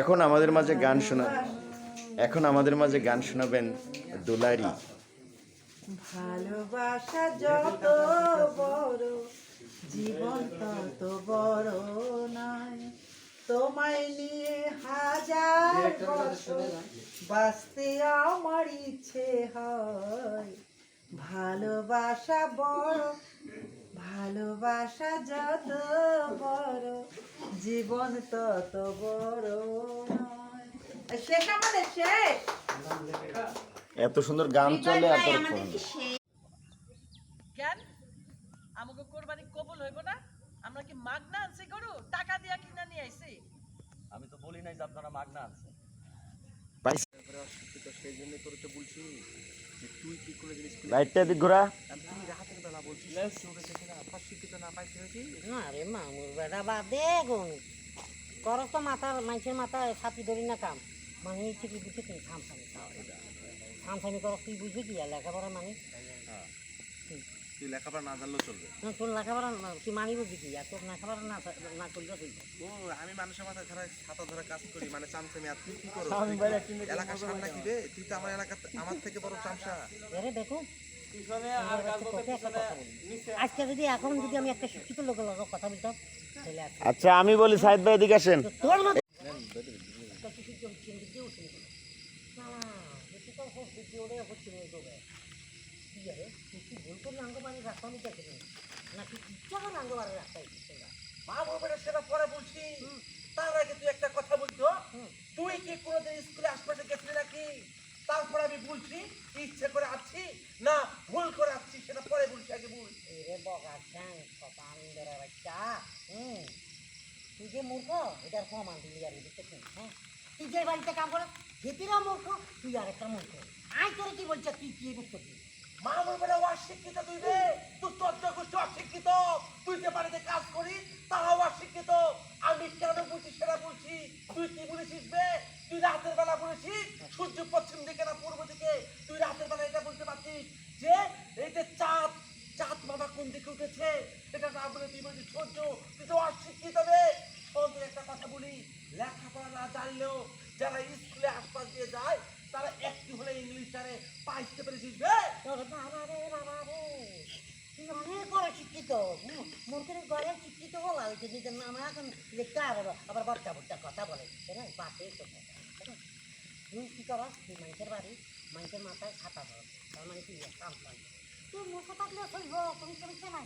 এখন আমাদের মাঝে গান শোনা এখন আমাদের মাঝে গান শোনাবেন দুলারি। ভালোবাসা যত বড় জীবন তত বড় নয়, তোমায় নিয়ে হাজার বছর বাঁচতে আমার ইচ্ছে হয়। ভালোবাসা বড়, ভালোবাসা যত বড় জীবন তত বড় নয়। শেষ আমাদের শেষ। এত সুন্দর গান চলে আর তোর ফোন কেন আমাকে কোরবানি কবুল হইব না? আমরা কি মাগনা আনছি গরু? টাকা দিয়া কিনা নিয়ে আইছি। আমি তো বলি নাই যে আপনারা মাগনা আনছেন। পাইছি সেই জন্য তোর তো বলছি যে তুই কি করে জিনিস লাইটটা দিক ঘোরা। তুই রাতের বেলা বলছিস শিক্ষিত না পাইছি হয়েছি। আরে মামুর বেটা বাদে গুণ করস তো মাথার মানুষের মাথায় ছাতি ধরি না কাম মানে ঠিকই বুঝে তুই থামসামি থামসামি করস তুই বুঝবি কি আর লেখাপড়া মানে তুই লেখাপড়া না জানলেও চলবে না তোর লেখাপড়া তুই মানি বুঝবি কি আর তোর লেখাপড়া না করলেও চলবে। ও আমি মানুষের মাথায় ধরা ছাতা ধরে কাজ করি মানে চামচামি, আর তুই কি করো? এলাকার সামনে কি রে? তুই তো আমার এলাকা আমার থেকে বড় চামচা। আরে দেখো আজকে যদি এখন যদি আমি একটা শিক্ষিত লোকের লগে কথা বলতাম তাহলে আচ্ছা আমি বলি সাইদ ভাই এদিকে আসেন। তোর মতো না বেশি তো হচ্ছে ওরে হচ্ছে কি আরে তুই ভুল করলে আঙ্গ বাড়ি রাস্তা নিতে আসে নাকি ইচ্ছা করে আঙ্গ বাড়ির রাস্তায় মা বলবে সেটা পরে বলছি, তার আগে তুই একটা কথা বলতো, তুই কি কোনোদিন স্কুলে আশপাশে গেছিলি নাকি? তারপর আমি বলছি ইচ্ছে করে আসছি না ভুল করে আসছি, সেটা পরে বলছি, আগে বল। এরে বগা চ্যাং কথা আনন্দের বাচ্চা তুই যে মূর্খ এটার প্রমাণ দিলি আর বুঝতে হ্যাঁ তুই যে বাড়িতে কাম করে যেতিরাও মূর্খ তুই আর একটা মূর্খ আই তোরে কি বলছে তুই কি বুঝতে মা বলবে না অশিক্ষিত তুই রে, তুই চোদ্দ গোষ্ঠী অশিক্ষিত, তুই যে বাড়িতে কাজ করি তারাও অশিক্ষিত। আমি কেন বলছি সেটা বলছি, তুই কি বলেছিস বে? তুই রাতের বেলা বলেছিস সূর্য পশ্চিম দিকে না পূর্ব দিকে, তুই রাতের বেলা এটা বলতে পারছিস যে এই যে চাঁদ চাঁদ বাবা কোন দিকে উঠেছে, এটা না বলে তুই বলছিস সূর্য। তুই তো অশিক্ষিত রে। শোন তোর একটা কথা বলি, লেখাপড়া না জানলেও যারা স্কুলে আশপাশ দিয়ে যায় তারা একটু হলে ইংলিশ জানে, পাইতে পেরেছিস বে? বাবা রে তুই অনেক বড় শিক্ষিত মূর্খের ঘরে শিক্ষিত বলা হয়েছে নিজের নামে এখন লিখতে আবার বাচ্চা বাচ্চা কথা বলে না বাসে তুই কী করস তুই মানুষের বাড়ি মানুষের মাথায় ছাতা ধর তার মানে কি কাম তুই মূর্খ থাকলে চলবো তুমি চলছে না